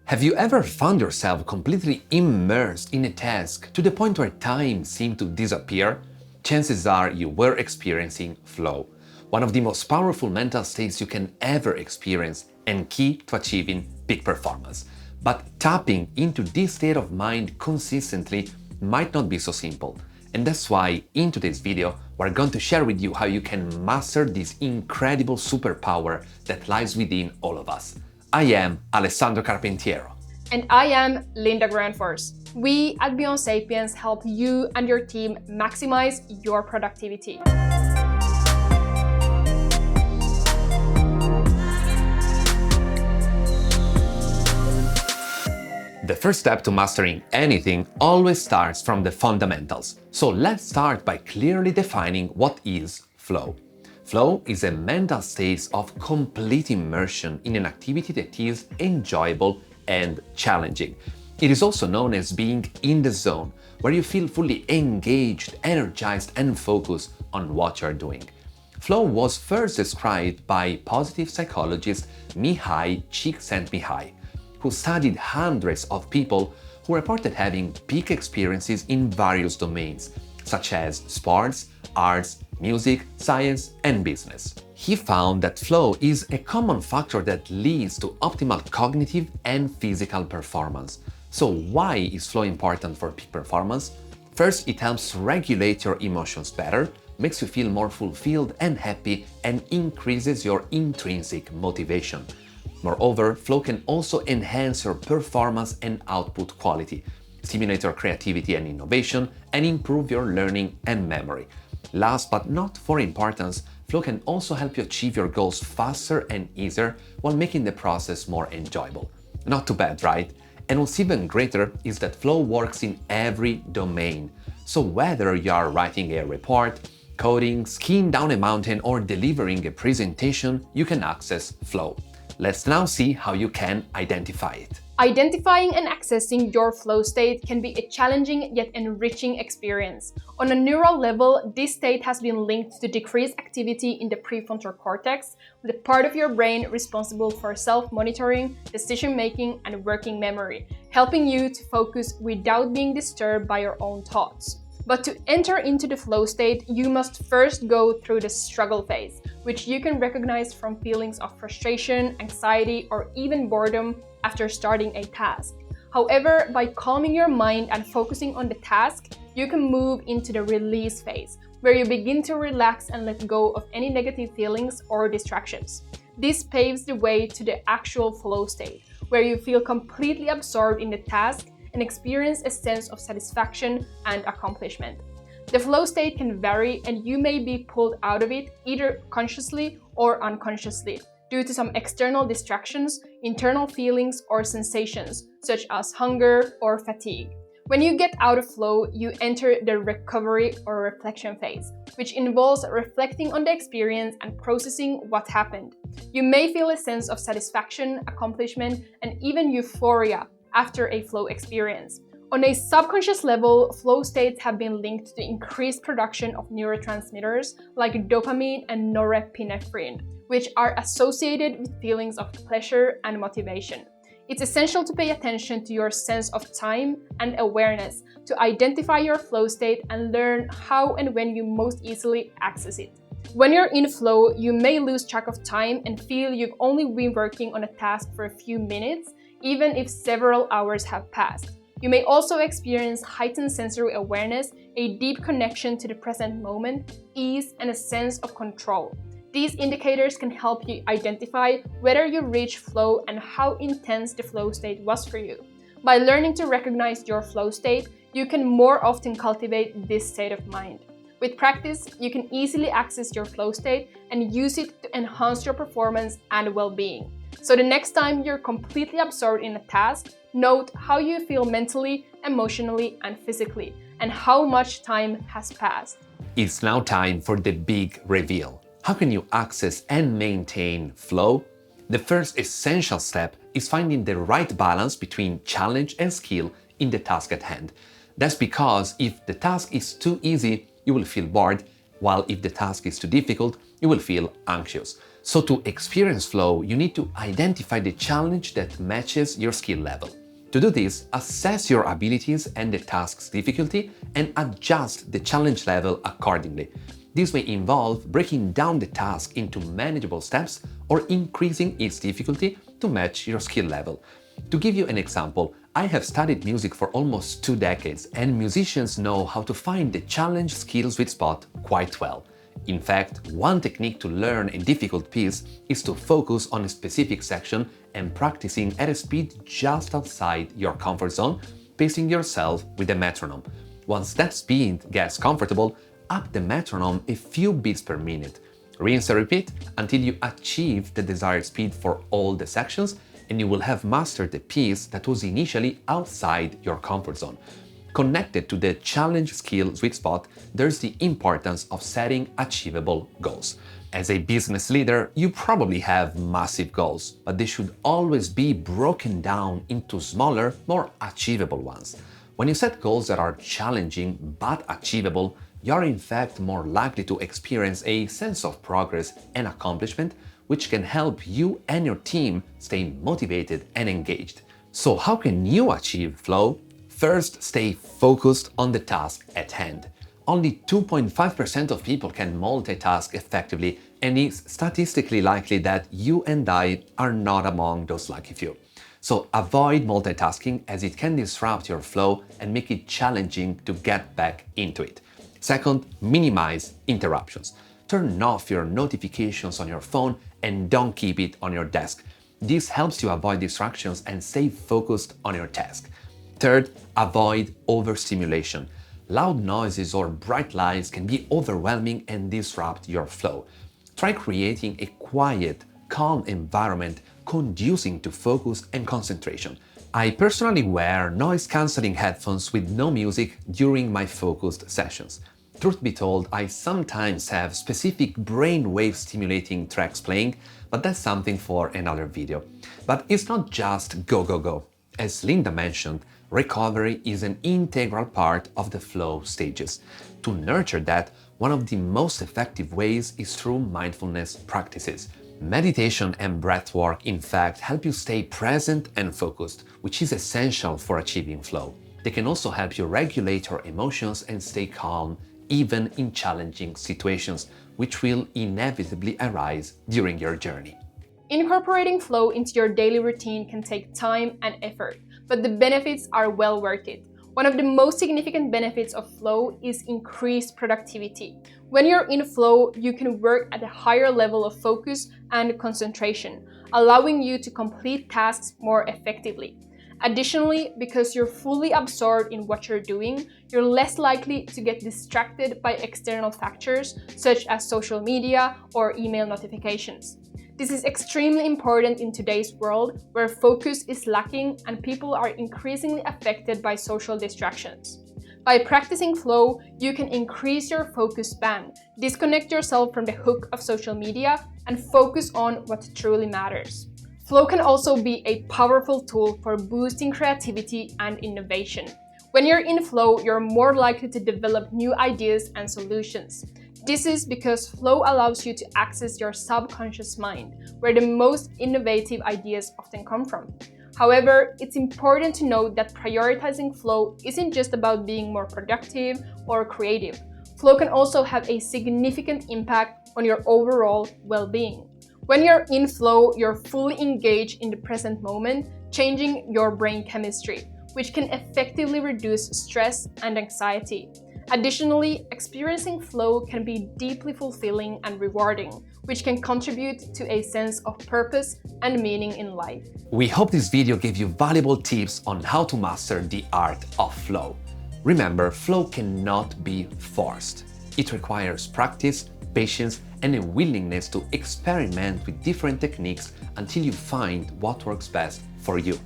Have you ever found yourself completely immersed in a task to the point where time seemed to disappear? Chances are you were experiencing flow, one of the most powerful mental states you can ever experience and key to achieving peak performance. But tapping into this state of mind consistently might not be so simple. And that's why in today's video, we're going to share with you how you can master this incredible superpower that lies within all of us. I am Alessandro Carpentiero. And I am Linda Grandforce. We at Beyond Sapiens help you and your team maximize your productivity. The first step to mastering anything always starts from the fundamentals. So let's start by clearly defining what is flow. Flow is a mental state of complete immersion in an activity that is enjoyable and challenging. It is also known as being in the zone, where you feel fully engaged, energized, and focused on what you're doing. Flow was first described by positive psychologist Mihai Csikszentmihalyi, who studied hundreds of people who reported having peak experiences in various domains, such as sports, arts, music, science, and business. He found that flow is a common factor that leads to optimal cognitive and physical performance. So why is flow important for peak performance? First, it helps regulate your emotions better, makes you feel more fulfilled and happy, and increases your intrinsic motivation. Moreover, flow can also enhance your performance and output quality, stimulate your creativity and innovation, and improve your learning and memory. Last but not for importance, flow can also help you achieve your goals faster and easier while making the process more enjoyable. Not too bad, right? And what's even greater is that flow works in every domain. So whether you are writing a report, coding, skiing down a mountain, or delivering a presentation, you can access flow. Let's now see how you can identify it. Identifying and accessing your flow state can be a challenging yet enriching experience. On a neural level, this state has been linked to decreased activity in the prefrontal cortex, the part of your brain responsible for self-monitoring, decision-making, and working memory, helping you to focus without being disturbed by your own thoughts. But to enter into the flow state, you must first go through the struggle phase, which you can recognize from feelings of frustration, anxiety, or even boredom after starting a task. However, by calming your mind and focusing on the task, you can move into the release phase, where you begin to relax and let go of any negative feelings or distractions. This paves the way to the actual flow state, where you feel completely absorbed in the task and experience a sense of satisfaction and accomplishment. The flow state can vary, and you may be pulled out of it either consciously or unconsciously due to some external distractions, internal feelings, or sensations such as hunger or fatigue. When you get out of flow, you enter the recovery or reflection phase, which involves reflecting on the experience and processing what happened. You may feel a sense of satisfaction, accomplishment, and even euphoria after a flow experience. On a subconscious level, flow states have been linked to increased production of neurotransmitters like dopamine and norepinephrine, which are associated with feelings of pleasure and motivation. It's essential to pay attention to your sense of time and awareness to identify your flow state and learn how and when you most easily access it. When you're in flow, you may lose track of time and feel you've only been working on a task for a few minutes, even if several hours have passed. You may also experience heightened sensory awareness, a deep connection to the present moment, ease, and a sense of control. These indicators can help you identify whether you reach flow and how intense the flow state was for you. By learning to recognize your flow state, you can more often cultivate this state of mind. With practice, you can easily access your flow state and use it to enhance your performance and well-being. So the next time you're completely absorbed in a task, note how you feel mentally, emotionally, and physically, and how much time has passed. It's now time for the big reveal. How can you access and maintain flow? The first essential step is finding the right balance between challenge and skill in the task at hand. That's because if the task is too easy, you will feel bored, while if the task is too difficult, you will feel anxious. So to experience flow, you need to identify the challenge that matches your skill level. To do this, assess your abilities and the task's difficulty and adjust the challenge level accordingly. This may involve breaking down the task into manageable steps or increasing its difficulty to match your skill level. To give you an example, I have studied music for almost 2 decades, and musicians know how to find the challenge skill sweet spot quite well. In fact, one technique to learn a difficult piece is to focus on a specific section and practicing at a speed just outside your comfort zone, pacing yourself with a metronome. Once that speed gets comfortable, up the metronome a few beats per minute. Rinse and repeat until you achieve the desired speed for all the sections, and you will have mastered the piece that was initially outside your comfort zone. Connected to the challenge skill sweet spot, there's the importance of setting achievable goals. As a business leader, you probably have massive goals, but they should always be broken down into smaller, more achievable ones. When you set goals that are challenging but achievable, you're in fact more likely to experience a sense of progress and accomplishment, which can help you and your team stay motivated and engaged. So how can you achieve flow? First, stay focused on the task at hand. Only 2.5% of people can multitask effectively, and it's statistically likely that you and I are not among those lucky few. So avoid multitasking, as it can disrupt your flow and make it challenging to get back into it. Second, minimize interruptions. Turn off your notifications on your phone and don't keep it on your desk. This helps you avoid distractions and stay focused on your task. Third, avoid overstimulation. Loud noises or bright lights can be overwhelming and disrupt your flow. Try creating a quiet, calm environment conducive to focus and concentration. I personally wear noise-canceling headphones with no music during my focused sessions. Truth be told, I sometimes have specific brainwave stimulating tracks playing, but that's something for another video. But it's not just go, go, go. As Linda mentioned, recovery is an integral part of the flow stages. To nurture that, one of the most effective ways is through mindfulness practices. Meditation and breathwork, in fact, help you stay present and focused, which is essential for achieving flow. They can also help you regulate your emotions and stay calm, even in challenging situations, which will inevitably arise during your journey. Incorporating flow into your daily routine can take time and effort, but the benefits are well worth it. One of the most significant benefits of flow is increased productivity. When you're in flow, you can work at a higher level of focus and concentration, allowing you to complete tasks more effectively. Additionally, because you're fully absorbed in what you're doing, you're less likely to get distracted by external factors such as social media or email notifications. This is extremely important in today's world where focus is lacking and people are increasingly affected by social distractions. By practicing flow, you can increase your focus span, disconnect yourself from the hook of social media, and focus on what truly matters. Flow can also be a powerful tool for boosting creativity and innovation. When you're in flow, you're more likely to develop new ideas and solutions. This is because flow allows you to access your subconscious mind, where the most innovative ideas often come from. However, it's important to note that prioritizing flow isn't just about being more productive or creative. Flow can also have a significant impact on your overall well-being. When you're in flow, you're fully engaged in the present moment, changing your brain chemistry, which can effectively reduce stress and anxiety. Additionally, experiencing flow can be deeply fulfilling and rewarding, which can contribute to a sense of purpose and meaning in life. We hope this video gave you valuable tips on how to master the art of flow. Remember, flow cannot be forced. It requires practice, patience, and a willingness to experiment with different techniques until you find what works best for you.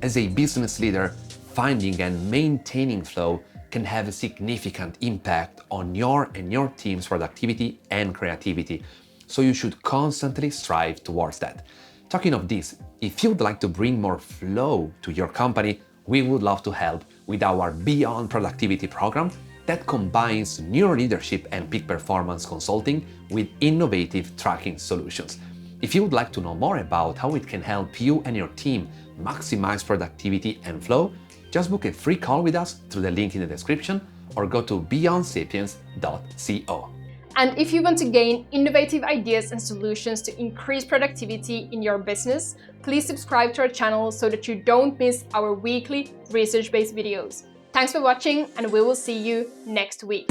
As a business leader, finding and maintaining flow can have a significant impact on your and your team's productivity and creativity, so you should constantly strive towards that. Talking of this, if you'd like to bring more flow to your company, we would love to help with our Beyond Productivity program that combines neuroleadership and peak performance consulting with innovative tracking solutions. If you would like to know more about how it can help you and your team maximize productivity and flow, just book a free call with us through the link in the description or go to beyondsapiens.co. And if you want to gain innovative ideas and solutions to increase productivity in your business, please subscribe to our channel so that you don't miss our weekly research-based videos. Thanks for watching, and we will see you next week.